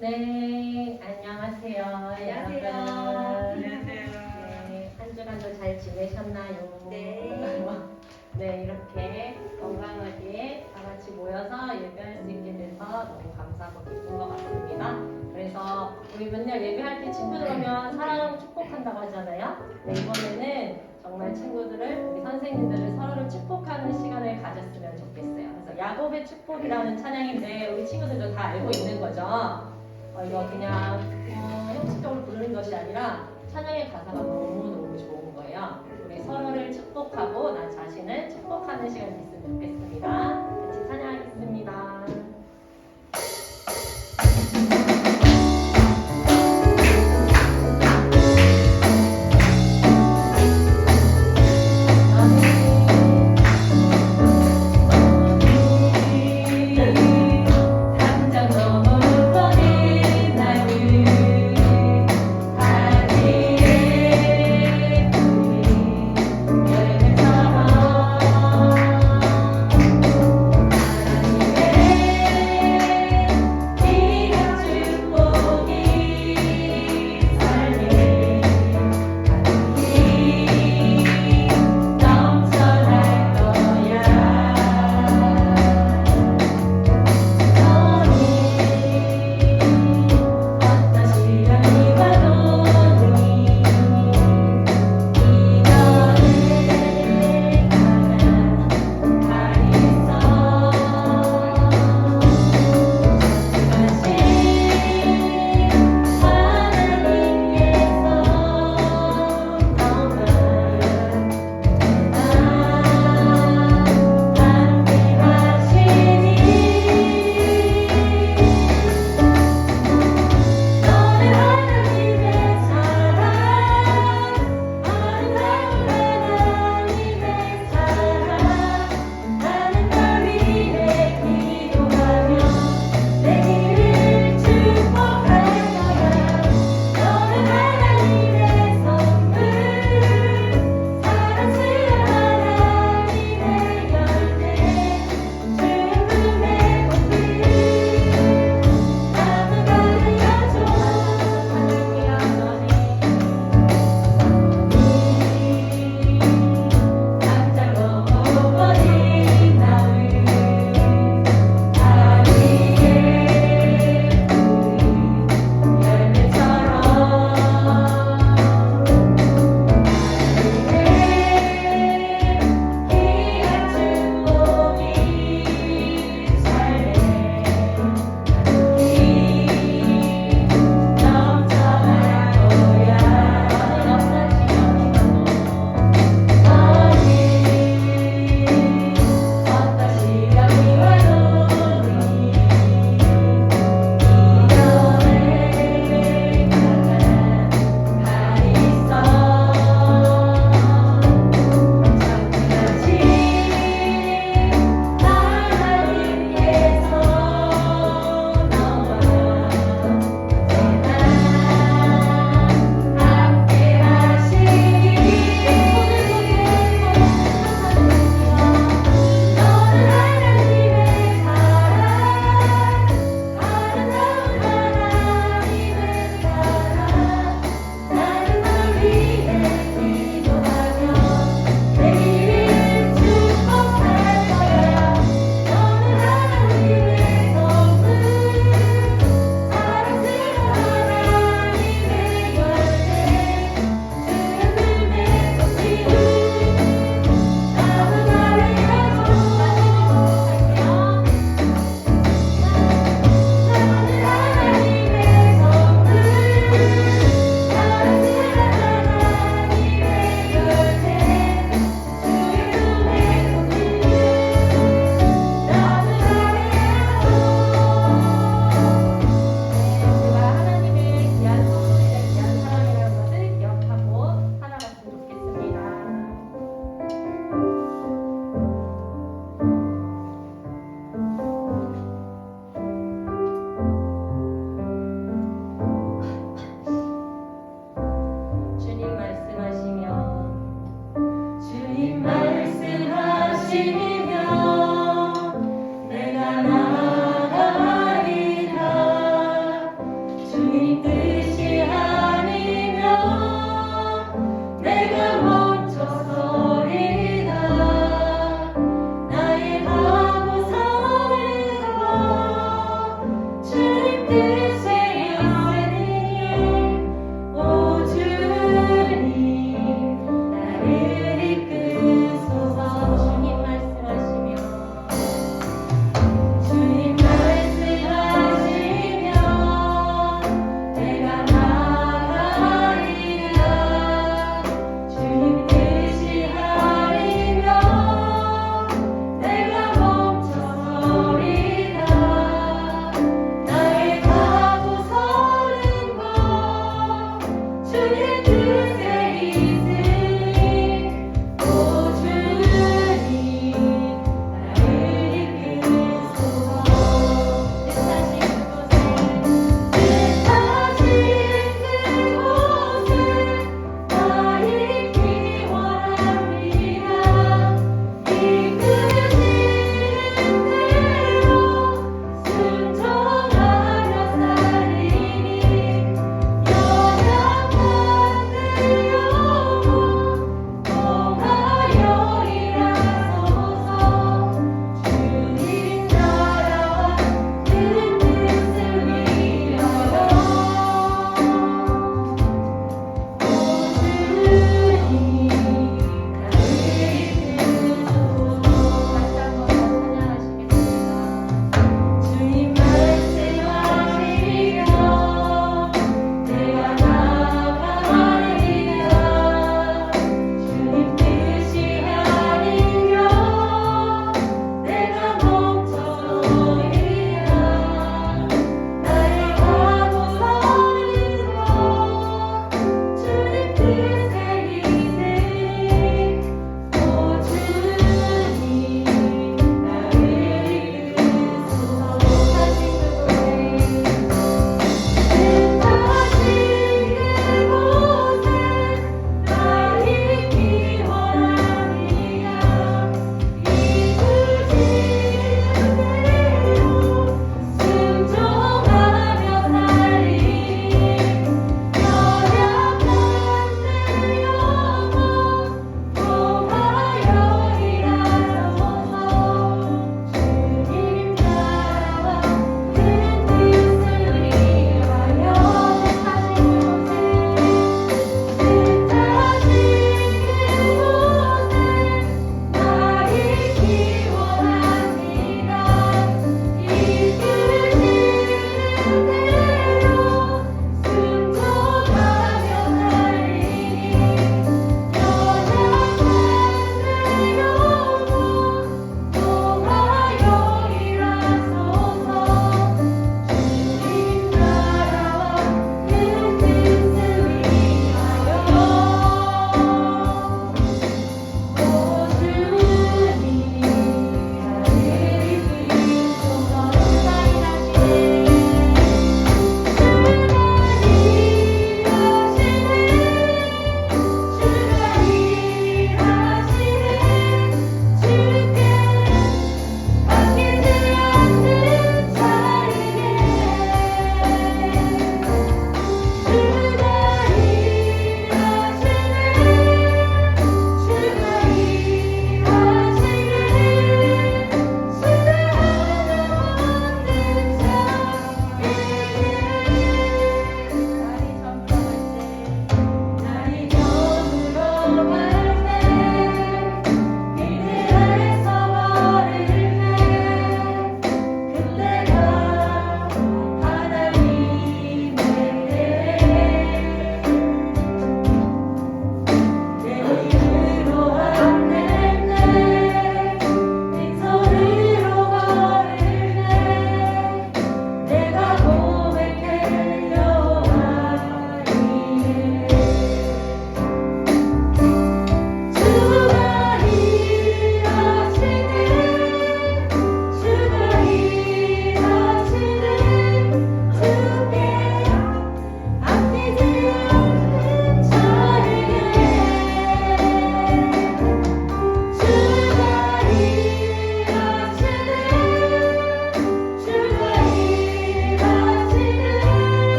네, 안녕하세요. 안녕하세요. 여러분. 네, 한 주간도 잘 지내셨나요? 네. 네, 이렇게 건강하게 다 같이 모여서 예배할 수 있게 돼서 너무 감사하고 기쁜 것 같습니다. 그래서 우리 맨날 예배할 때 친구들 오면 사랑하고 축복한다고 하잖아요. 네, 이번에는 정말 친구들을, 우리 선생님들을 서로를 축복하는 시간을 가졌으면 좋겠어요. 그래서 야곱의 축복이라는 찬양인데 우리 친구들도 다 알고 있는 거죠. 이거 그냥 형식적으로 부르는 것이 아니라 찬양의 가사가 너무너무 좋은 거예요. 우리 서로를 축복하고 나 자신을 축복하는 시간이 있으면 좋겠습니다. 같이 찬양하겠습니다.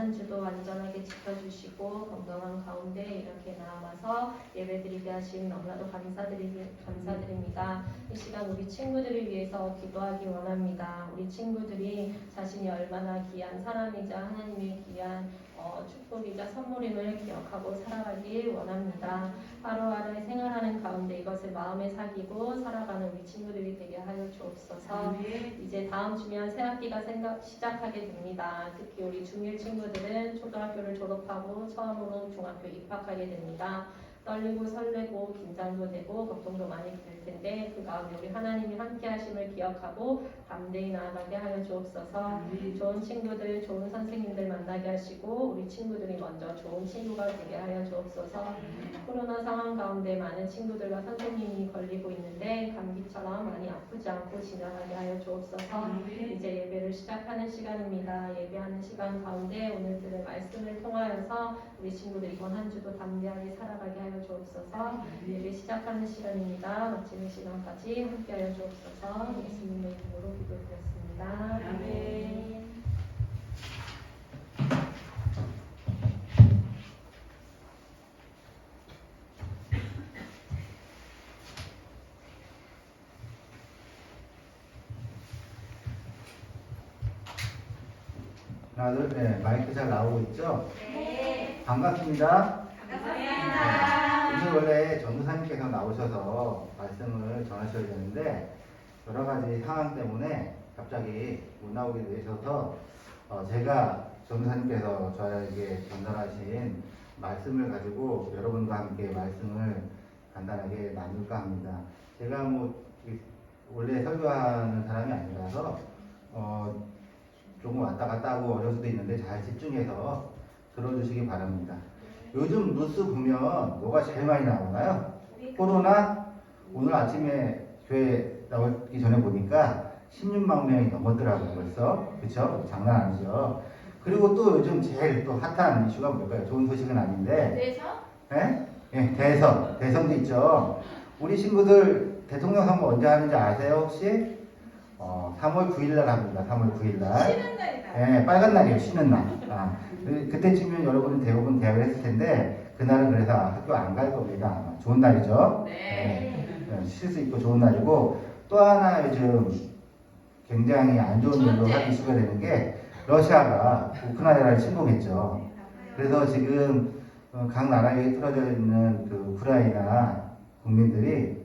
한 주도 안전하게 지켜주시고 건강한 가운데 이렇게 나와서 예배드리게 하신 너무나도 감사드립니다. 이 시간 우리 친구들을 위해서 기도하기 원합니다. 우리 친구들이 자신이 얼마나 귀한 사람이자 하나님의 귀한 축복이자 선물임을 기억하고 살아가길 원합니다. 하루하루 생활하는 가운데 이것을 마음에 새기고 살아가는 우리 친구들이 되게 하여 주옵소서. 이제 다음 주면 새학기가 시작하게 됩니다. 특히 우리 중1 친구들은 초등학교를 졸업하고 처음으로 중학교 입학하게 됩니다. 떨리고 설레고 긴장도 되고 걱정도 많이 될 텐데 그 가운데 우리 하나님이 함께 하심을 기억하고 담대히 나아가게 하여 주옵소서. 좋은 친구들, 좋은 선생님들 만나게 하시고 우리 친구들이 먼저 좋은 친구가 되게 하여 주옵소서. 코로나 상황 가운데 많은 친구들과 선생님이 걸리고 있는데 감기처럼 많이 아프지 않고 지나가게 하여 주옵소서. 이제 예배를 시작하는 시간입니다. 예배하는 시간 가운데 오늘 들은 말씀을 통하여서 우리 친구들이 이번 한 주도 담대하게 살아가게 하여 주옵소서. 예배 시작하는 시간입니다. 마치는 시간까지 함께하여 주옵소서. 예수님의 이름으로 기도드렸습니다. 아멘. 하나, 둘, 마이크 잘 나오고 있죠? 네. 반갑습니다. 반갑습니다. 오늘 원래 전도사님께서 나오셔서 말씀을 전하셔야 되는데 여러 가지 상황 때문에 갑자기 못 나오게 되셔서 제가 전도사님께서 저에게 전달하신 말씀을 가지고 여러분과 함께 말씀을 간단하게 나눌까 합니다. 제가 원래 설교하는 사람이 아니라서 조금 왔다 갔다 하고 어려울 수도 있는데 잘 집중해서 들어주시기 바랍니다. 요즘 뉴스 보면 뭐가 제일 많이 나오나요? 코로나? 오늘 아침에 교회 나오기 전에 보니까 16만 명이 넘었더라고요 벌써. 그쵸? 장난 아니죠. 그리고 또 요즘 제일 또 핫한 이슈가 뭘까요? 좋은 소식은 아닌데 대선도 있죠. 우리 친구들 대통령 선거 언제 하는지 아세요 혹시? 3월 9일 날 합니다. 3월 9일 날. 쉬는 날이다. 네, 빨간 날이에요. 쉬는 날. 그때쯤이면 여러분은 대부분 대학을 했을 텐데 그날은 그래서 학교 안 갈 겁니다. 좋은 날이죠. 네. 쉴 수 있고 좋은 날이고 또 하나 요즘 굉장히 안 좋은 일로 하기 이슈가 되는 게 러시아가 우크라이나를 침공했죠. 그래서 지금 각 나라에 틀어져 있는 그 우크라이나 국민들이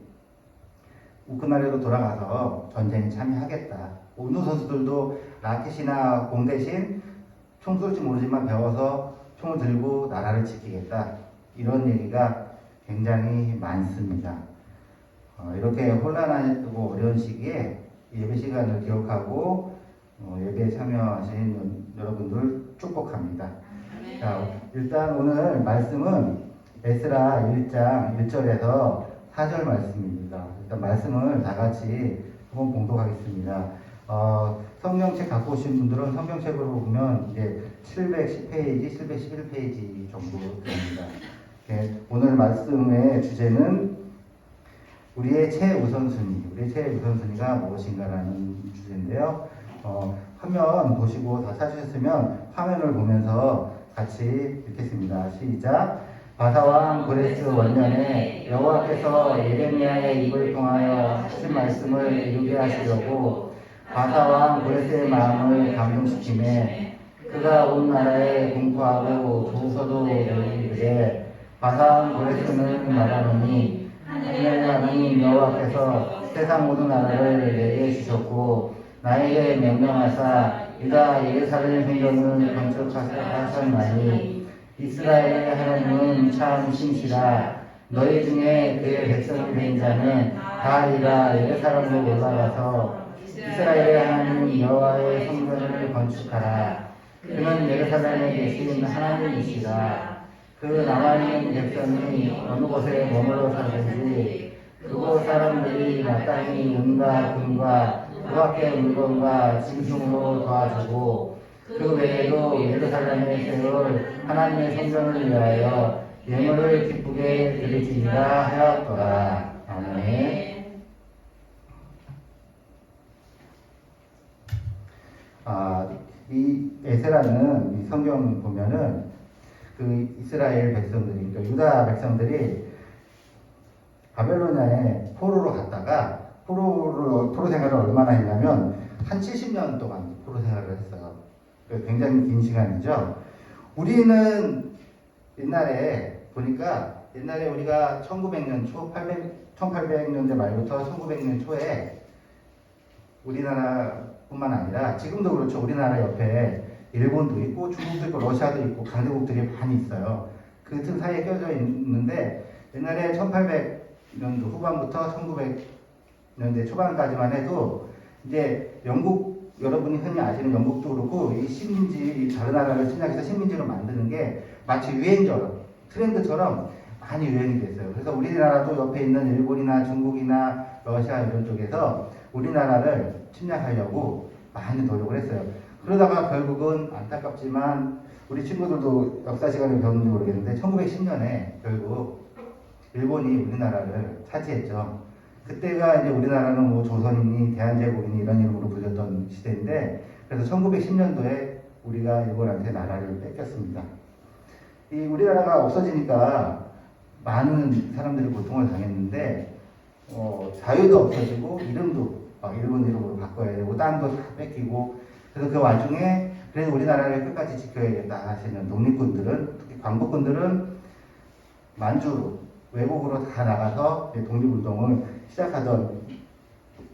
우크라이나로 돌아가서 전쟁에 참여하겠다. 운동 선수들도 라켓이나 공 대신 총 쏠지 모르지만 배워서 총을 들고 나라를 지키겠다. 이런 얘기가 굉장히 많습니다. 이렇게 혼란하고 어려운 시기에 예배 시간을 기억하고 예배에 참여하신 여러분들 축복합니다. 자, 일단 오늘 말씀은 에스라 1장 1절에서 4절 말씀입니다. 일단 말씀을 다 같이 한번 봉독하겠습니다. 성경책 갖고 오신 분들은 성경책으로 보면 이제 710페이지, 711페이지 정도 됩니다. 오늘 말씀의 주제는 우리의 최우선순위가 무엇인가라는 주제인데요. 화면 보시고 다 찾으셨으면 화면을 보면서 같이 읽겠습니다. 시작. 바사왕 고레스 원년에 여호와께서 예레미야의 입을 통하여 하신 말씀을 이루게 하시려고 바사왕 고레스의 마음을 감동시키매 그가 온 나라에 공포하고 조서도 내리기에 바사왕 고레스는 말하노니 하늘의 하나님 여호와께서 세상 모든 나라를 내게 주셨고 나에게 명령하사 이가 예루살렘 성전을 건축하셨나니 이스라엘의 하나님은 참 신시라. 너희 중에 그의 백성이 된 자는 다 이가 예루살렘으로 올라가서 이스라엘의 하나님 여호와의 성전을 건축하라. 그는 예루살렘에 계신 하나님이시라. 그 남아있는 백성이 어느 곳에 머물러 살든지 그곳 사람들이 마땅히 은과 금과 그 밖의 물건과 짐승으로 도와주고 그 외에도 예루살렘에 세울 하나님의 성전을 위하여 예물을 기쁘게 드리지니라 하였더라. 아멘. 이 에스라는 이 성경 보면은 그 이스라엘 백성들이, 그러니까 유다 백성들이 바벨로니아에 포로로 갔다가 포로 생활을 얼마나 했냐면 한 70년 동안 포로 생활을 했어요. 굉장히 긴 시간이죠. 우리는 옛날에 보니까 옛날에 우리가 1900년 초, 1800년대 말부터 1900년 초에 우리나라뿐만 아니라 지금도 그렇죠. 우리나라 옆에 일본도 있고 중국도 있고 러시아도 있고 강대국들이 많이 있어요. 그 틈 사이에 껴져 있는데 옛날에 1800년도 후반부터 1900년대 초반까지만 해도 이제 영국, 여러분이 흔히 아시는 영국도 그렇고 이 식민지, 다른 나라를 침략해서 식민지로 만드는 게 마치 유행처럼 트렌드처럼 많이 유행이 됐어요. 그래서 우리나라도 옆에 있는 일본이나 중국이나 러시아 이런 쪽에서 우리나라를 침략하려고 많이 노력을 했어요. 그러다가 결국은 안타깝지만 우리 친구들도 역사 시간을 배웠는지 모르겠는데 1910년에 결국 일본이 우리나라를 차지했죠. 그때가 이제 우리나라는 뭐 조선이니 대한제국이니 이런 이름으로 불렸던 시대인데 그래서 1910년도에 우리가 일본한테 나라를 뺏겼습니다. 이 우리나라가 없어지니까 많은 사람들이 고통을 당했는데 자유도 없어지고 이름도 일본 이름으로 바꿔야 되고 땅도 다 뺏기고 그래서 그 와중에 그래도 우리나라를 끝까지 지켜야겠다 하시는 독립군들은 특히 광복군들은 만주로 외국으로 다 나가서 독립운동을 시작하던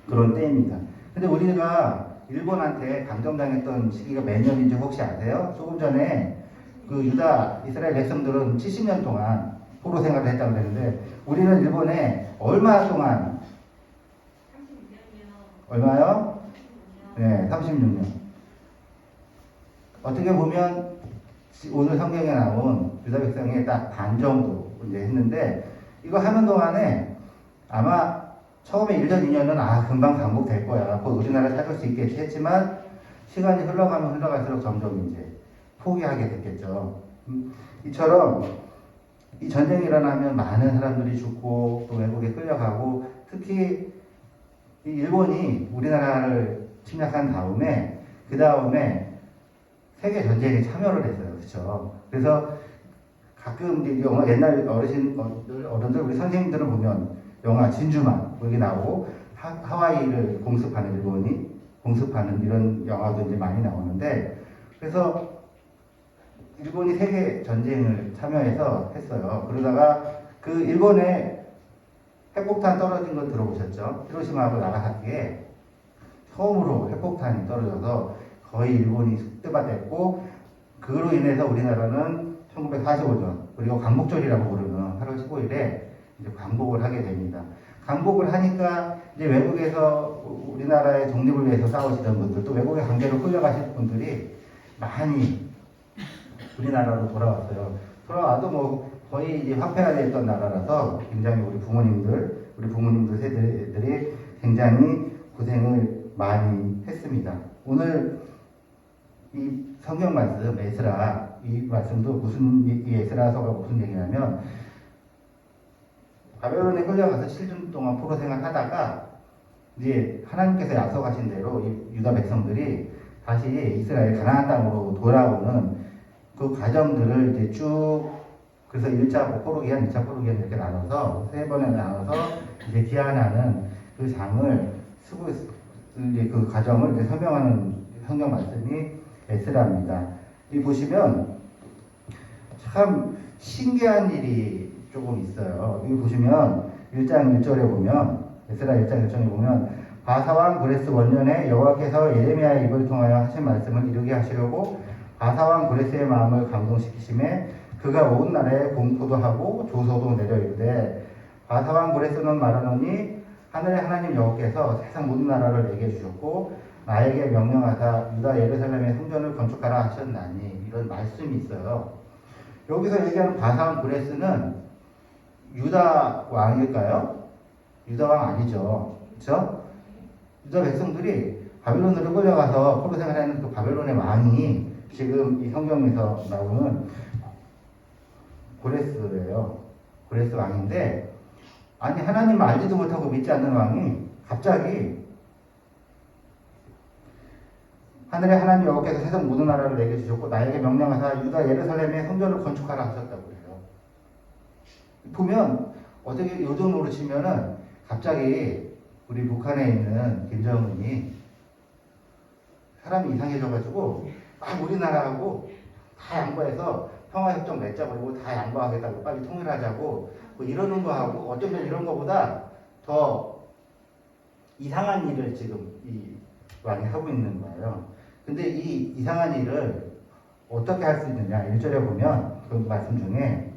그런 때입니다. 근데 우리가 일본한테 감정당했던 시기가 몇 년인지 혹시 아세요? 조금 전에 그 유다 이스라엘 백성들은 70년 동안 포로 생활을 했다고 그랬는데 우리는 일본에 얼마 동안 36년이요. 얼마요? 네, 36년. 어떻게 보면 오늘 성경에 나온 유다 백성의 딱 반 정도 이제 했는데 이거 하는 동안에 아마 처음에 1년, 2년은 금방 강복될 거야. 곧 우리나라 찾을 수 있겠지 했지만 시간이 흘러가면 흘러갈수록 점점 이제 포기하게 됐겠죠. 이처럼 이 전쟁이 일어나면 많은 사람들이 죽고 또 외국에 끌려가고 특히 이 일본이 우리나라를 침략한 다음에 그 다음에 세계 전쟁에 참여를 했어요. 그렇죠? 그래서 가끔 이제 영화 옛날 어른들 우리 선생님들을 보면 영화 진주만 여기 나오고 하와이를 공습하는 일본이 공습하는 이런 영화도 이제 많이 나오는데 그래서 일본이 세계 전쟁을 참여해서 했어요. 그러다가 그 일본에 핵폭탄 떨어진 거 들어보셨죠? 히로시마하고 나가사키에 처음으로 핵폭탄이 떨어져서 거의 일본이 숙대가 됐고 그로 인해서 우리나라는 1945년 그리고 광복절이라고 부르는 8월 15일에 이제 광복을 하게 됩니다. 광복을 하니까 이제 외국에서 우리나라의 독립을 위해서 싸우시던 분들 또 외국의 강제로 끌려가신 분들이 많이 우리나라로 돌아왔어요. 돌아와도 뭐 거의 이제 화폐화되어 있던 나라라서 굉장히 우리 부모님들 세대들이 굉장히 고생을 많이 했습니다. 오늘 이 성경 말씀 에스라 이 말씀도 이 에스라서가 무슨 얘기냐면 바벨론에 끌려가서 7년 동안 포로 생활하다가 이제 하나님께서 약속하신 대로 이 유다 백성들이 다시 이스라엘 가나안 땅으로 돌아오는 그 과정들을 이제 쭉 그래서 1차 포로기한, 2차 포로기한 이렇게 나눠서 세 번에 나눠서 이제 기한하는 그 장을 쓰고 이제 그 과정을 이제 설명하는 성경 말씀이 에스라입니다. 이 보시면 참 신기한 일이 조금 있어요. 여기 보시면 1장 1절에 보면 에스라 1장 1절에 보면 바사왕 고레스 원년에 여호와께서 예레미야의 입을 통하여 하신 말씀을 이루게 하시려고 바사왕 고레스의 마음을 감동시키심에 그가 온 나라에 공포도 하고 조소도 내려 이르되 바사왕 고레스는 말하노니 하늘의 하나님 여호와께서 세상 모든 나라를 내게 주셨고 나에게 명령하사 유다 예루살렘의 성전을 건축하라 하셨나니 이런 말씀이 있어요. 여기서 얘기하는 바사왕 고레스는 유다 왕일까요? 유다 왕 아니죠. 그렇죠? 유다 백성들이 바벨론으로 끌려가서 포로 생활하는 그 바벨론의 왕이 지금 이 성경에서 나오는 고레스예요. 고레스 왕인데 아니 하나님 알지도 못하고 믿지 않는 왕이 갑자기 하늘의 하나님 여호와께서 세상 모든 나라를 내게 주셨고 나에게 명령하사 유다 예루살렘에 성전을 건축하라 하셨다고 해요. 보면 어떻게 요즘으로 치면은 갑자기 우리 북한에 있는 김정은이 사람이 이상해져가지고 우리나라하고 다 양보해서 평화협정 맺자 그러고 다 양보하겠다고 빨리 통일하자고 뭐 이러는 거하고 어쩌면 이런 거보다 더 이상한 일을 지금 이 왕이 하고 있는 거예요. 근데 이 이상한 일을 어떻게 할 수 있느냐 1절에 보면 그 말씀 중에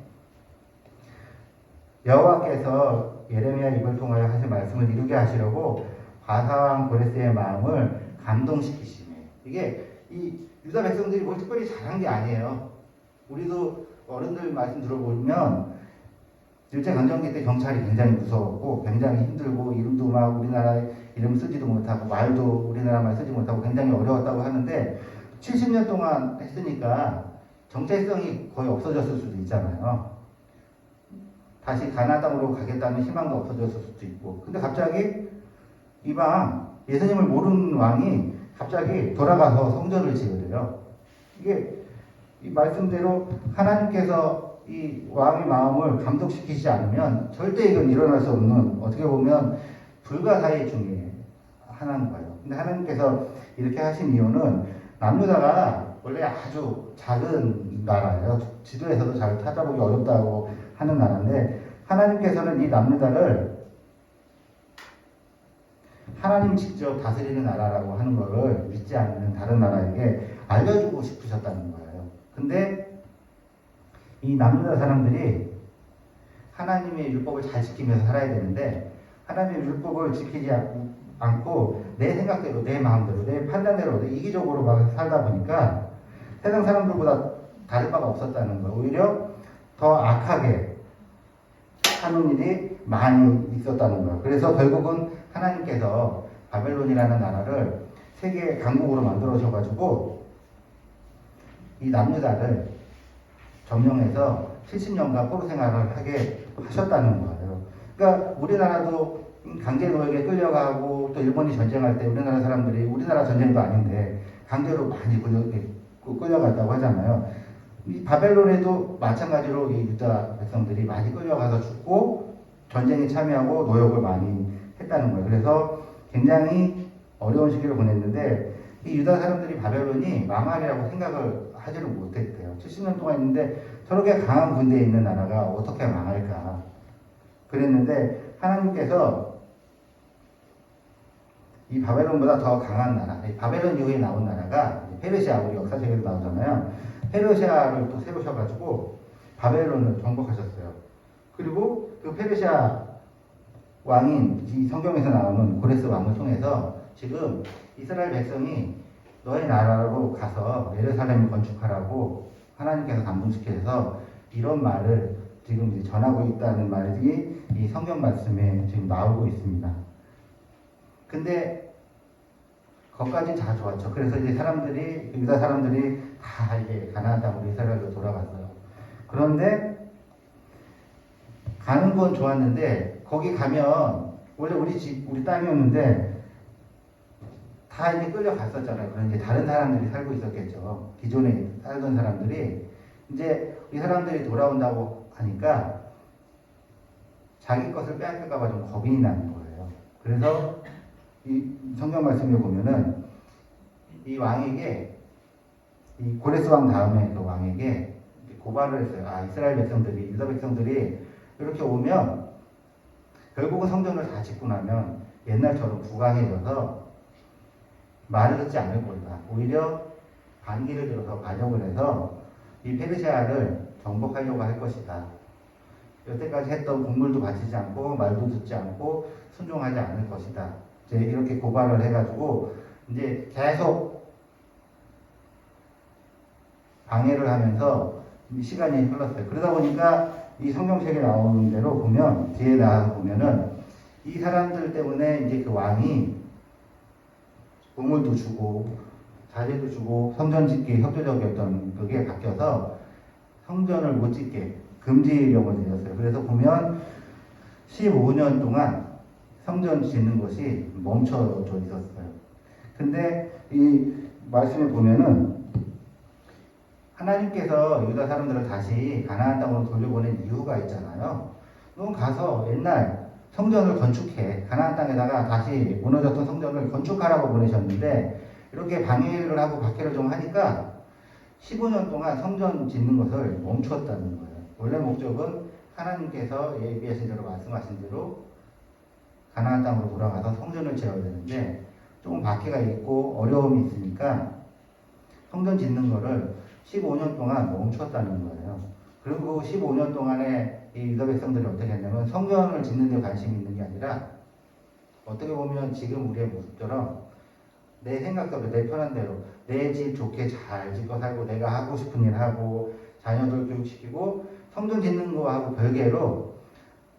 여호와께서 예레미야 입을 통하여 하신 말씀을 이루게 하시려고 바사왕 고레스의 마음을 감동시키시네. 이게 이 유다 백성들이 뭘 특별히 잘한 게 아니에요. 우리도 어른들 말씀 들어보면 일제강점기 때 경찰이 굉장히 무서웠고 굉장히 힘들고 이름도 막 우리나라 이름 쓰지도 못하고 말도 우리나라 말 쓰지 못하고 굉장히 어려웠다고 하는데 70년 동안 했으니까 정체성이 거의 없어졌을 수도 있잖아요. 다시 가나안 땅으로 가겠다는 희망도 없어졌을 수도 있고. 근데 갑자기 이방 예수님을 모르는 왕이 갑자기 돌아가서 성전을 지으래요. 이게 이 말씀대로 하나님께서 이 왕의 마음을 감동시키지 않으면 절대 이건 일어날 수 없는 어떻게 보면 불가사의 중에 하나인 거예요. 근데 하나님께서 이렇게 하신 이유는 남유다가 원래 아주 작은 나라예요. 지도에서도 잘 찾아보기 어렵다고 하는 나라인데 하나님께서는 이 남유다를 하나님 직접 다스리는 나라라고 하는 것을 믿지 않는 다른 나라에게 알려주고 싶으셨다는 거예요. 근데 이 남유다 사람들이 하나님의 율법을 잘 지키면서 살아야 되는데 하나님의 율법을 지키지 않고 내 생각대로 내 마음대로 내 판단대로 내 이기적으로 막 살다 보니까 세상 사람들보다 다를 바가 없었다는 거예요. 오히려 더 악하게 하는 일이 많이 있었다는 거예요. 그래서 결국은 하나님께서 바벨론이라는 나라를 세계 강국으로 만들어셔가지고 이 남유다를 점령해서 70년간 포로 생활을 하게 하셨다는 거예요. 그러니까 우리나라도 강제 노역에 끌려가고 또 일본이 전쟁할 때 우리나라 사람들이 우리나라 전쟁도 아닌데 강제로 많이 끌려갔다고 하잖아요. 이 바벨론에도 마찬가지로 이 유다 백성들이 많이 끌려가서 죽고 전쟁에 참여하고 노역을 많이 했다는 거예요. 그래서 굉장히 어려운 시기를 보냈는데 이 유다 사람들이 바벨론이 망할이라고 생각을 하지를 못했대요. 70년 동안 있는데 저렇게 강한 군대에 있는 나라가 어떻게 망할까 그랬는데 하나님께서 이 바벨론보다 더 강한 나라, 바벨론 이후에 나온 나라가 페르시아, 우리 역사책에도 나오잖아요. 페르시아를 또 세우셔가지고 바벨론을 정복하셨어요. 그리고 그 페르시아 왕인 이 성경에서 나오는 고레스 왕을 통해서 지금 이스라엘 백성이 너의 나라로 가서 예루살렘을 건축하라고 하나님께서 감동시켜서 이런 말을 지금 이제 전하고 있다는 말이 이 성경 말씀에 지금 나오고 있습니다. 근데 거기까지는 다 좋았죠. 그래서 이제 사람들이 유다 사람들이 다 이제 가나안 땅으로 이스라엘로 돌아갔어요. 그런데 가는 건 좋았는데 거기 가면 원래 우리 땅이었는데 다 이제 끌려갔었잖아요. 그런 이제 다른 사람들이 살고 있었겠죠. 기존에 살던 사람들이 이제 이 사람들이 돌아온다고 하니까 자기 것을 빼앗길까봐 좀 겁이 나는 거예요. 그래서 이 성경 말씀에 보면은 이 왕에게 이 고레스 왕 다음에 그 왕에게 고발을 했어요. 이스라엘 백성들이 유다 백성들이 이렇게 오면 결국은 성전을 다 짓고 나면 옛날처럼 부강해져서 말을 듣지 않을 거다. 오히려 반기를 들어서 반역을 해서 이 페르시아를 정복하려고 할 것이다. 여태까지 했던 국물도 바치지 않고 말도 듣지 않고 순종하지 않을 것이다. 이제 이렇게 고발을 해가지고 이제 계속 방해를 하면서 시간이 흘렀어요. 그러다 보니까 이 성경책에 나오는 대로 보면 뒤에 나와서 보면은 이 사람들 때문에 이제 그 왕이 국물도 주고 자재도 주고 성전 짓기 협조적이었던 그게 바뀌어서 성전을 못 짓게 금지령을 내렸어요. 그래서 보면 15년 동안 성전 짓는 것이 멈춰져 있었어요. 근데 이 말씀에 보면은 하나님께서 유다 사람들을 다시 가나안 땅으로 돌려보낸 이유가 있잖아요. 그럼 가서 옛날 성전을 건축해. 가나안 땅에다가 다시 무너졌던 성전을 건축하라고 보내셨는데 이렇게 방해를 하고 박해를 좀 하니까 15년 동안 성전 짓는 것을 멈추었다는 거예요. 원래 목적은 하나님께서 예비하신 대로 말씀하신 대로 가나안 땅으로 돌아가서 성전을 지어야 되는데 조금 박해가 있고 어려움이 있으니까 성전 짓는 거를 15년 동안 멈추었다는 거예요. 그리고 15년 동안에 이 유다 백성들이 어떻게 했냐면 성전을 짓는 데 관심이 있는 게 아니라 어떻게 보면 지금 우리의 모습처럼 내 생각대로 내 편한 대로 내 집 좋게 잘 짓고 살고 내가 하고 싶은 일 하고 자녀들 교육시키고 성전 짓는 거하고 별개로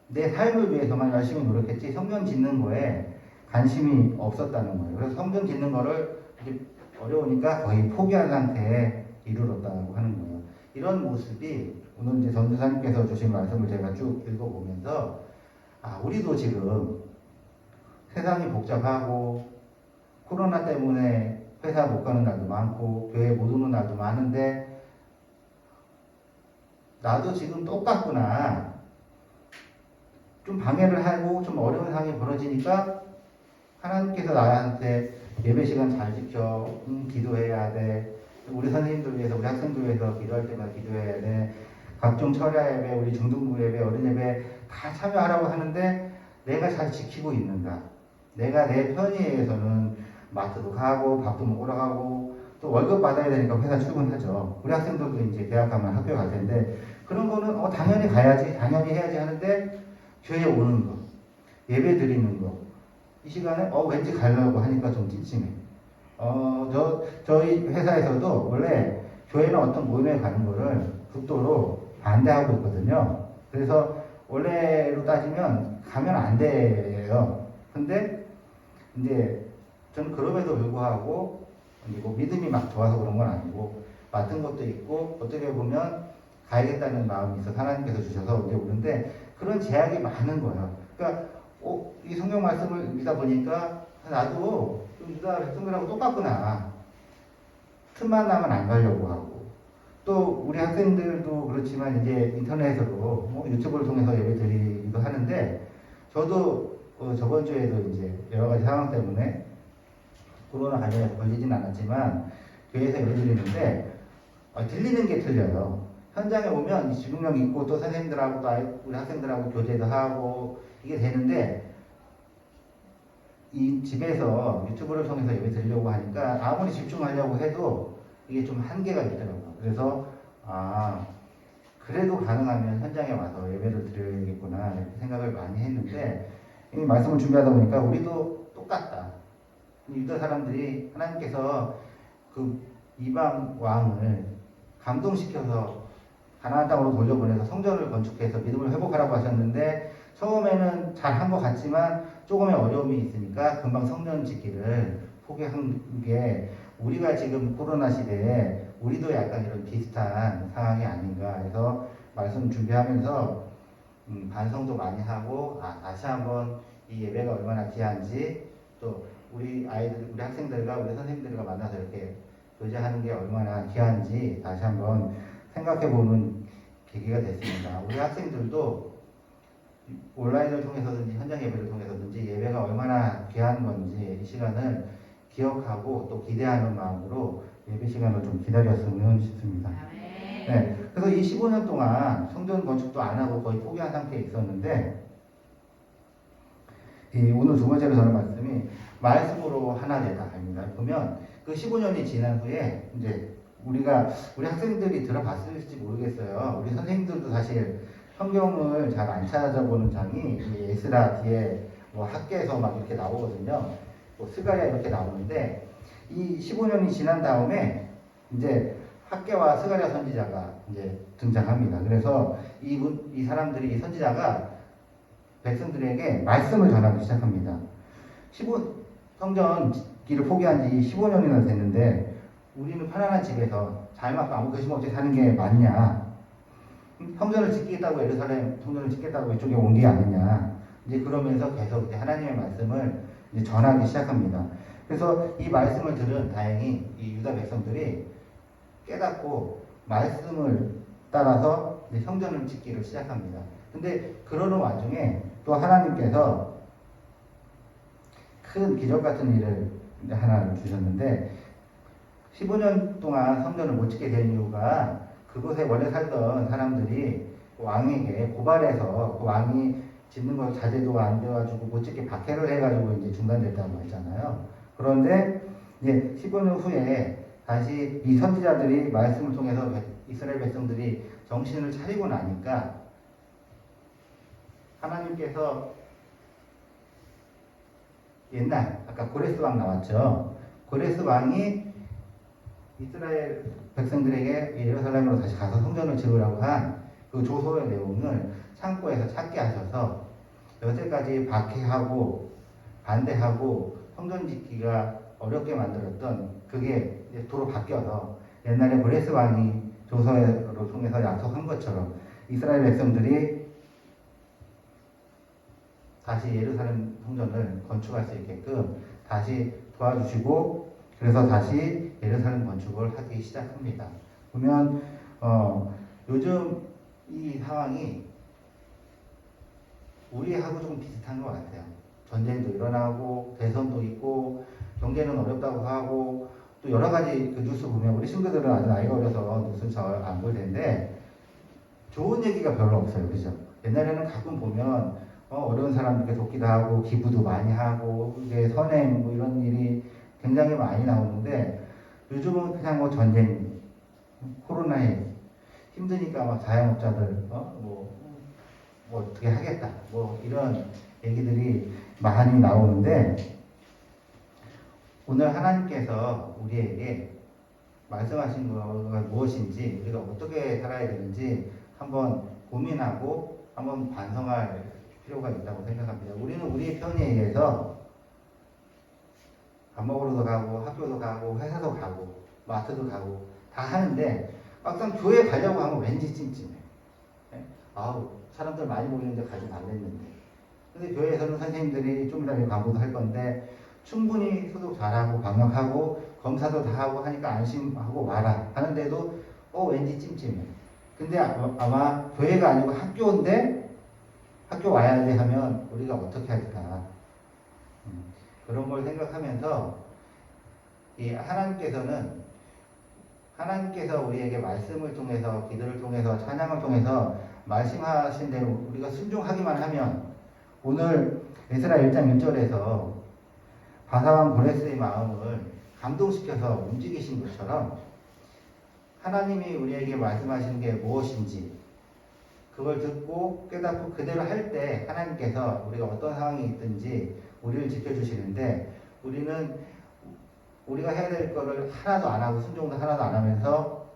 내 삶을 위해서만 열심히 노력했지 성전 짓는 거에 관심이 없었다는 거예요. 그래서 성전 짓는 거를 이제 어려우니까 거의 포기한 상태에 이르렀다고 하는 거예요. 이런 모습이 오늘 이제 전도사님께서 주신 말씀을 제가 쭉 읽어보면서 우리도 지금 세상이 복잡하고 코로나 때문에 회사 못 가는 날도 많고 교회 못 오는 날도 많은데 나도 지금 똑같구나. 좀 방해를 하고 좀 어려운 상황이 벌어지니까 하나님께서 나한테 예배 시간 잘 지켜, 기도해야 돼. 우리 선생님들 위해서, 우리 학생들 위해서 기도할 때마다 기도해야 돼. 각종 철야 예배, 우리 중등부 예배, 어린 예배 다 참여하라고 하는데 내가 잘 지키고 있는가? 내가 내 편의에서는 마트도 가고 밥도 먹으러 가고 또 월급 받아야 되니까 회사 출근하죠. 우리 학생들도 이제 대학 가면 학교 갈 텐데 그런 거는 당연히 가야지, 당연히 해야지 하는데 교회에 오는 거, 예배 드리는 거, 이 시간에 왠지 가려고 하니까 좀 찜찜해. 저희 회사에서도 원래 교회는 어떤 모임에 가는 거를 극도로 반대하고 있거든요. 그래서 원래로 따지면 가면 안 돼요. 근데 이제 저는 그럼에도 불구하고 뭐 믿음이 막 좋아서 그런 건 아니고 맡은 것도 있고 어떻게 보면 가야겠다는 마음이 있어서 하나님께서 주셔서 이제 오는데 그런 제약이 많은 거예요. 그러니까 이 성경 말씀을 읽다 보니까 나도 유다 백성들하고 똑같구나. 틈만 나면 안 가려고 하고 또 우리 학생들도 그렇지만 이제 인터넷으로 유튜브를 통해서 예배 드리기도 하는데 저도 저번 주에도 이제 여러 가지 상황 때문에 코로나 관련해서 걸리진 않았지만 교회에서 예배 드리는데 들리는 게 틀려요. 현장에 오면 집중력 있고 또 선생님들하고 또 우리 학생들하고 교제도 하고 이게 되는데 이 집에서 유튜브를 통해서 예배 드리려고 하니까 아무리 집중하려고 해도 이게 좀 한계가 있더라고요. 그래서 그래도 가능하면 현장에 와서 예배를 드려야겠구나 이렇게 생각을 많이 했는데 이 말씀을 준비하다 보니까 우리도 똑같다. 유다 사람들이 하나님께서 그 이방 왕을 감동시켜서 가나안 땅으로 돌려보내서 성전을 건축해서 믿음을 회복하라고 하셨는데 처음에는 잘한 것 같지만 조금의 어려움이 있으니까 금방 성전 짓기를 포기한 게 우리가 지금 코로나 시대에 우리도 약간 이런 비슷한 상황이 아닌가 해서 말씀 준비하면서 반성도 많이 하고 다시 한번 이 예배가 얼마나 귀한지 또 우리 아이들, 우리 학생들과 우리 선생님들과 만나서 이렇게 교제하는 게 얼마나 귀한지 다시 한번 생각해보는 계기가 됐습니다. 우리 학생들도 온라인을 통해서든지 현장 예배를 통해서든지 예배가 얼마나 귀한 건지 이 시간을 기억하고 또 기대하는 마음으로 예배 시간을 좀 기다렸으면 싶습니다. 네, 그래서 이 15년 동안 성전 건축도 안 하고 거의 포기한 상태에 있었는데 오늘 두 번째로 저는 말씀이 말씀으로 하나 되다입니다. 보면 그 15년이 지난 후에 이제 우리 학생들이 들어봤을지 모르겠어요. 우리 선생님들도 사실 성경을 잘 안 찾아보는 장이 에스라 뒤에 학계에서 막 이렇게 나오거든요. 스가랴 이렇게 나오는데 이 15년이 지난 다음에 이제 학계와 스가랴 선지자가 이제 등장합니다. 그래서 이 사람들이 이 선지자가 백성들에게 말씀을 전하기 시작합니다. 성전 짓기를 포기한 지 15년이나 됐는데 우리는 편안한 집에서 잘 맞고 아무 관심 없이 사는 게 맞냐? 성전을 짓겠다고 예루살렘 성전을 짓겠다고 이쪽에 온 게 아니냐? 이제 그러면서 계속 이제 하나님의 말씀을 이제 전하기 시작합니다. 그래서 이 말씀을 들은 다행히 이 유다 백성들이 깨닫고 말씀을 따라서 이제 성전을 짓기를 시작합니다. 근데 그러는 와중에 또 하나님께서 큰 기적 같은 일을 하나를 주셨는데 15년 동안 성전을 못 짓게 된 이유가 그곳에 원래 살던 사람들이 왕에게 고발해서 그 왕이 짓는 걸 자제도 안 돼가지고 못 짓게 박해를 해가지고 이제 중단됐다고 했잖아요. 그런데 이제 15년 후에 다시 이 선지자들이 말씀을 통해서 이스라엘 백성들이 정신을 차리고 나니까 하나님께서 옛날 아까 고레스 왕 나왔죠. 고레스 왕이 이스라엘 백성들에게 예루살렘으로 다시 가서 성전을 지으라고 한 그 조서의 내용을 창고에서 찾게 하셔서 여태까지 박해하고 반대하고 성전 짓기가 어렵게 만들었던 그게 이제 도로 바뀌어서 옛날에 고레스 왕이 조서로 통해서 약속한 것처럼 이스라엘 백성들이 다시 예루살렘 성전을 건축할 수 있게끔 다시 도와주시고 그래서 다시 예루살렘 건축을 하기 시작합니다. 보면 요즘 이 상황이 우리하고 조금 비슷한 것 같아요. 전쟁도 일어나고 대선도 있고 경제는 어렵다고 하고 또 여러 가지 그 뉴스 보면 우리 친구들은 아직 나이가 어려서 뉴스는 잘 안 볼 텐데 좋은 얘기가 별로 없어요. 그죠? 옛날에는 가끔 보면 어려운 사람들께 돕기도 하고 기부도 많이 하고 이제 선행 뭐 이런 일이 굉장히 많이 나오는데 요즘은 그냥 뭐 전쟁, 코로나에 힘드니까 막 자영업자들 뭐 어떻게 하겠다 뭐 이런 얘기들이 많이 나오는데 오늘 하나님께서 우리에게 말씀하신 거가 무엇인지 우리가 어떻게 살아야 되는지 한번 고민하고 한번 반성할 필요가 있다고 생각합니다. 우리는 우리의 편에 의해서 밥 먹으러도 가고 학교도 가고 회사도 가고 마트도 가고 다 하는데 막상 교회 가려고 하면 왠지 찜찜해. 아우 사람들 많이 모이는데 가지 말랬는데. 근데 교회에서는 선생님들이 좀 이따 광고도 할 건데 충분히 소독 잘하고 방역하고 검사도 다 하고 하니까 안심하고 와라 하는데도 왠지 찜찜해. 근데 아마 교회가 아니고 학교인데 학교 와야 돼 하면 우리가 어떻게 할까? 그런 걸 생각하면서 이 하나님께서 우리에게 말씀을 통해서 기도를 통해서 찬양을 통해서 말씀하신 대로 우리가 순종하기만 하면 오늘 에스라 1장 1절에서 바사왕 고레스의 마음을 감동시켜서 움직이신 것처럼 하나님이 우리에게 말씀하시는 게 무엇인지 그걸 듣고 깨닫고 그대로 할 때 하나님께서 우리가 어떤 상황이 있든지 우리를 지켜주시는데 우리가 해야 될 거를 하나도 안 하고 순종도 하나도 안 하면서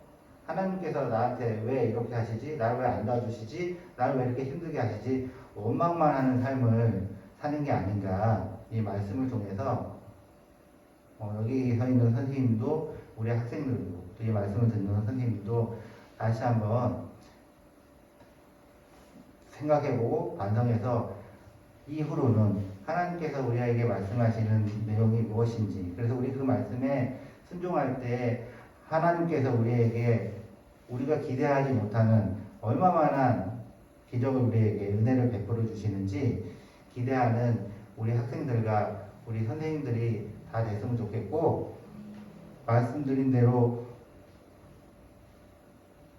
하나님께서 나한테 왜 이렇게 하시지? 나를 왜 안 도와주시지? 나를 왜 이렇게 힘들게 하시지? 원망만 하는 삶을 사는 게 아닌가 이 말씀을 통해서 여기 서 있는 선생님도 우리 학생들도 또 이 말씀을 듣는 선생님도 다시 한번 생각해보고 반성해서 이후로는 하나님께서 우리에게 말씀하시는 내용이 무엇인지 그래서 우리 그 말씀에 순종할 때 하나님께서 우리에게 우리가 기대하지 못하는 얼마만한 기적을 우리에게 은혜를 베풀어 주시는지 기대하는 우리 학생들과 우리 선생님들이 다 됐으면 좋겠고 말씀드린 대로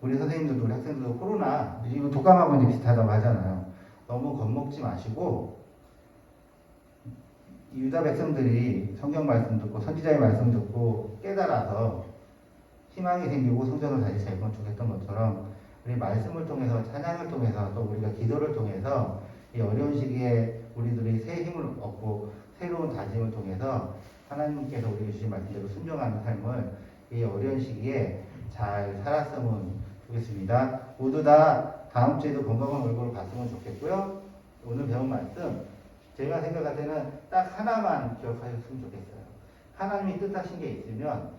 우리 선생님들도 우리 학생들도 코로나 이거 독감하고 이제 비슷하다고 하잖아요. 너무 겁먹지 마시고 유다 백성들이 성경 말씀 듣고 선지자의 말씀 듣고 깨달아서 희망이 생기고 성전을 다시 재건축했던 것처럼 우리 말씀을 통해서 찬양을 통해서 또 우리가 기도를 통해서 이 어려운 시기에 우리들이 새 힘을 얻고 새로운 다짐을 통해서 하나님께서 우리에게 주신 말씀대로 순종하는 삶을 이 어려운 시기에 잘 살았으면 좋겠습니다. 모두 다 다음 주에도 건강한 얼굴을 봤으면 좋겠고요. 오늘 배운 말씀 제가 생각할 때는 딱 하나만 기억하셨으면 좋겠어요. 하나님이 뜻하신 게 있으면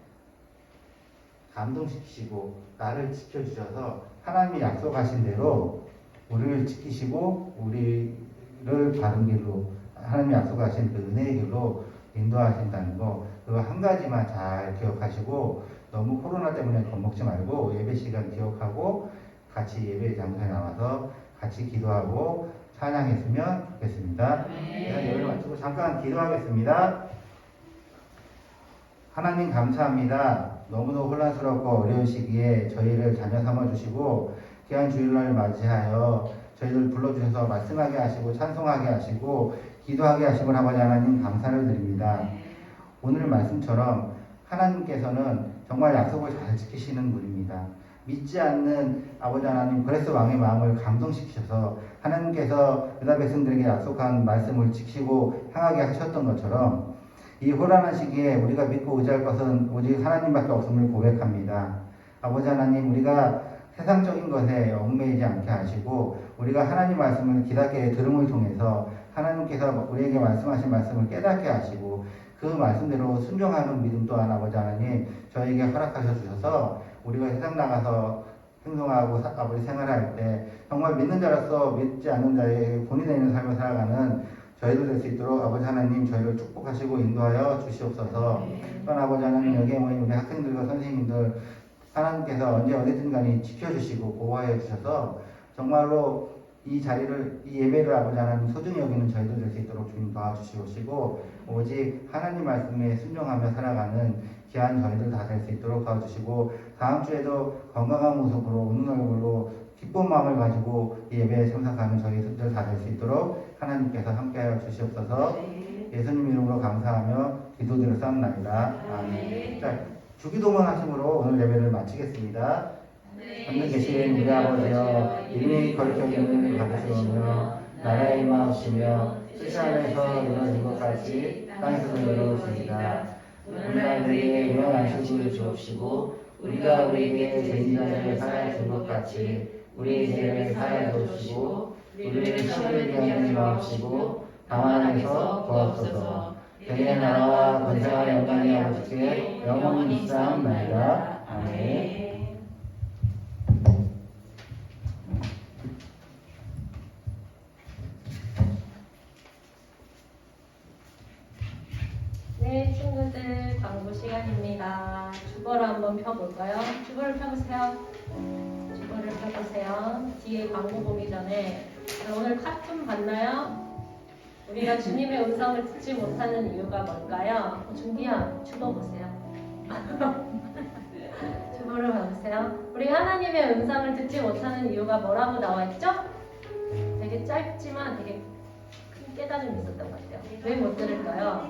감동시키시고 나를 지켜주셔서 하나님이 약속하신 대로 우리를 지키시고 우리를 바른 길로 하나님이 약속하신 그 은혜의 길로 인도하신다는 거, 그거 한 가지만 잘 기억하시고 너무 코로나 때문에 겁먹지 말고 예배 시간 기억하고 같이 예배 장소에 나와서 같이 기도하고 찬양했으면 좋겠습니다. 그래서 예배를 마치고 잠깐 기도하겠습니다. 하나님 감사합니다. 너무도 혼란스럽고 어려운 시기에 저희를 자녀 삼아주시고 귀한 주일날 맞이하여 저희를 불러주셔서 말씀하게 하시고 찬송하게 하시고 기도하게 하시고 아버지 하나님 감사를 드립니다. 오늘 말씀처럼 하나님께서는 정말 약속을 잘 지키시는 분입니다. 믿지 않는 아버지 하나님 그레스 왕의 마음을 감동시키셔서 하나님께서 유다 백성들에게 약속한 말씀을 지키고 향하게 하셨던 것처럼 이 혼란한 시기에 우리가 믿고 의지할 것은 오직 하나님밖에 없음을 고백합니다. 아버지 하나님 우리가 세상적인 것에 얽매이지 않게 하시고 우리가 하나님 말씀을 기다게 들음을 통해서 하나님께서 우리에게 말씀하신 말씀을 깨닫게 하시고 그 말씀대로 순종하는 믿음 또한 아버지 하나님 저에게 허락하셔 주셔서 우리가 세상 나가서 행동하고 아버지 생활할 때 정말 믿는 자로서 믿지 않는 자에게 본이 되는 삶을 살아가는 저희들 될 수 있도록 아버지 하나님 저희를 축복하시고 인도하여 주시옵소서. 또한 아버지 하나님 여기에 모인 우리 학생들과 선생님들 하나님께서 언제 어디든 간에 지켜주시고 보호하여 주셔서 정말로 이 자리를 이 예배를 아버지 하나님 소중히 여기는 저희들 될 수 있도록 주님 도와주시고 오직 하나님 말씀에 순종하며 살아가는 귀한 저희들 다 될 수 있도록 도와주시고 다음 주에도 건강한 모습으로 웃는 얼굴로 기쁜 마음을 가지고 이 예배에 참석하는 저희들 다 될 수 있도록 하나님께서 함께하여 주시옵소서. 예수님 이름으로 감사하며 기도드려 싸움나이다. 아멘. 자, 주기도문 하심으로 오늘 예배를 마치겠습니다. 하늘 계신 우리 아버지여 이름이 거룩하기를 받으시오며 나라의 임하옵시며 뜻이 하늘에서 이루어진 것 같이 땅에서도 이루어지이다. 오늘날 우리에게 일용할 양식을 주옵시고 우리가 우리에게 죄진 자를 사하여 준 것 같이 우리의 죄를 사하여 주옵시고 우리를 시험에 하지 마옵시고 다만 안에서 구하옵소서. 대의 나라와 권세와 영광이 아버지께 영원히 있사옵나이다. 아멘. 네, 친구들 광고 시간입니다. 주보를 한번 펴볼까요? 주보를 펴보세요. 주보를 펴보세요. 뒤에 광고 보기 전에 오늘 카툰 봤나요? 우리가 주님의 음성을 듣지 못하는 이유가 뭘까요? 준기야, 주보 보세요. 주보를 봐보세요. 우리 하나님의 음성을 듣지 못하는 이유가 뭐라고 나와있죠? 되게 짧지만 되게 큰 깨달음이 있었던 것 같아요. 왜 못 들을까요?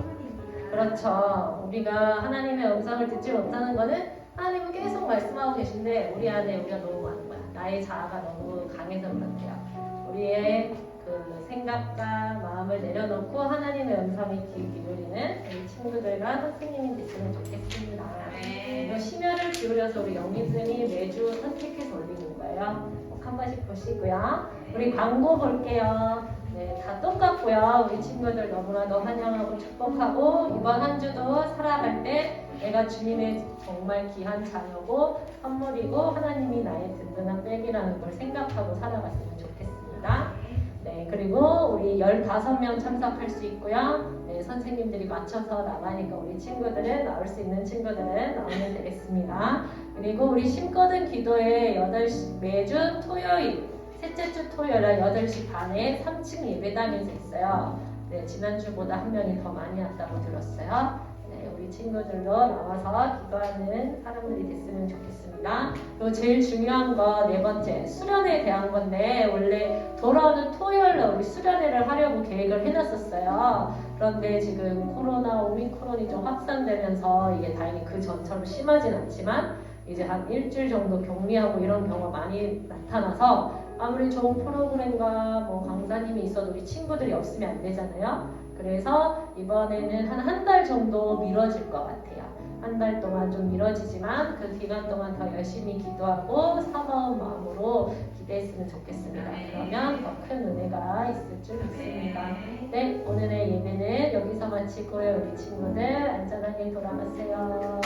그렇죠. 우리가 하나님의 음성을 듣지 못하는 거는 하나님은 계속 말씀하고 계신데 우리 안에 우리가 너무 많은 거야. 나의 자아가 너무 강해서 그렇대요. 우리의 그 생각과 마음을 내려놓고 하나님의 음성에 귀 기울이는 우리 친구들과 선생님이 됐으면 좋겠습니다. 네. 심혈을 기울여서 우리 영미쌤이 매주 선택해서 올리는 거예요. 꼭 한 번씩 보시고요. 우리 광고 볼게요. 네, 다 똑같고요. 우리 친구들 너무나도 환영하고 축복하고 이번 한 주도 살아갈 때 내가 주님의 정말 귀한 자녀고 선물이고 하나님이 나의 든든한 백이라는 걸 생각하고 살아갔으면 좋겠습니다. 네, 그리고 우리 15명 참석할 수 있고요. 네, 선생님들이 맞춰서 나가니까 우리 친구들은 나올 수 있는 친구들은 나오면 되겠습니다. 그리고 우리 심거든 기도회 8시 매주 토요일 셋째 주 토요일 날 8시 반에 3층 예배당에서 있어요. 네, 지난주보다 한 명이 더 많이 왔다고 들었어요. 네, 우리 친구들도 나와서 기도하는 사람들이 됐으면 좋겠습니다. 그리고 제일 중요한 거 네 번째, 수련회에 대한 건데 원래 돌아오는 토요일 날 우리 수련회를 하려고 계획을 해놨었어요. 그런데 지금 코로나, 오미크론이 좀 확산되면서 이게 다행히 그 전처럼 심하진 않지만 이제 한 일주일 정도 격리하고 이런 경우가 많이 나타나서 아무리 좋은 프로그램과 뭐 강사님이 있어도 우리 친구들이 없으면 안 되잖아요. 그래서 이번에는 한 달 정도 미뤄질 것 같아요. 한 달 동안 좀 미뤄지지만 그 기간 동안 더 열심히 기도하고 사모한 마음으로 기대했으면 좋겠습니다. 그러면 더 큰 은혜가 있을 줄 믿습니다. 네, 오늘의 예배는 여기서 마치고요. 우리 친구들 안전하게 돌아가세요.